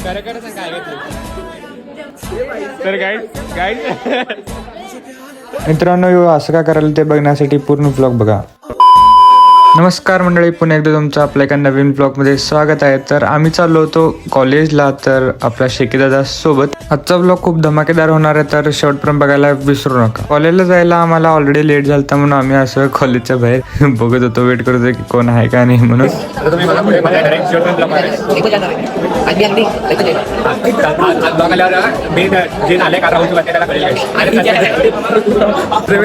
तर गाईड मित्रांनो असं का करायला ते बघण्यासाठी पूर्ण व्लॉग बघा. नमस्कार मंडळी, पुन्हा एकदा तुमचं आपल्या एका नवीन ब्लॉगमध्ये स्वागत आहे. तर आम्ही चाललो होतो कॉलेजला, तर आपल्या शेकीदादा सोबत. आजचा ब्लॉग खूप धमाकेदार होणार आहे, तर शेवटपर्यंत बघायला विसरू नका. कॉलेजला जायला आम्हाला ऑलरेडी लेट झालता म्हणून आम्ही असं कॉलेजच्या बाहेर बघत होतो, वेट करत होतो की कोण आहे का नाही म्हणून.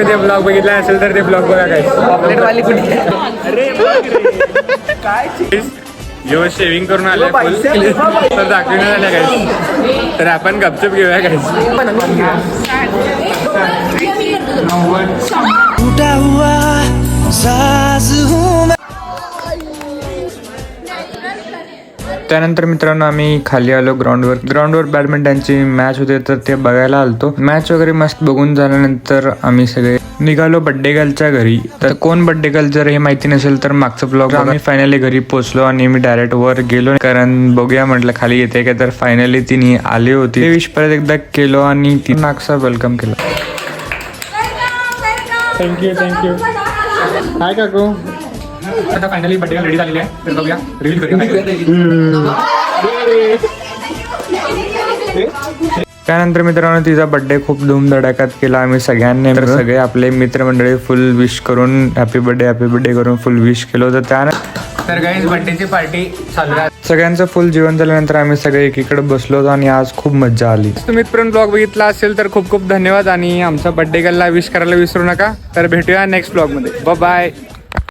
ते ब्लॉग बघितला असेल तर ते ब्लॉग बघा काय जेव्हा शेविंग करून आले तर दाखविण्यात आल्या काय, तर आपण गपचूप घेऊया काय. त्यानंतर मित्रांनो आम्ही खाली आलो ग्राउंडवर बॅडमिंटनची मॅच होते, तर ते बघायला आलतो. मॅच वगैरे मस्त बघून झाल्यानंतर आम्ही सगळे निघालो बड्डे गर्लच्या घरी. तर कोण बड्डे गर्ल जर हे माहिती नसेल तर मागचं ब्लॉग आम्ही फायनली घरी पोहोचलो आणि मी डायरेक्ट वर गेलो, कारण बघूया म्हटलं खाली येते का. तर फायनली तिने आली होती, विश परत एकदा केलो आणि ती नागसा वेलकम केलं. थँक्यू हाय काकू. आता फायनली बड्डे रेडी झालेली आहे, तर बघूया रिव्हील करूया. त्यानंतर मित्रांनो तिचा बर्थडे खूप धूमधडाक्यात केला आम्ही सगळ्यांनी. सगळे आपले मित्रमंडळी फुल विश करून हॅपी बर्थडे करून फुल विश केलं होतं. तर गाईज बर्थडेची पार्टी चालू आहे. सगळ्यांचं फुल जेवण झाल्यानंतर आम्ही सगळे एकीकडे बसलो होतो आणि आज खूप मजा आली. तुम्ही पण ब्लॉग बघितला असेल तर खूप खूप धन्यवाद आणि आमचा बर्थडे गर्लला विश करायला विसरू नका. तर भेटूया नेक्स्ट ब्लॉग मध्ये. बाय.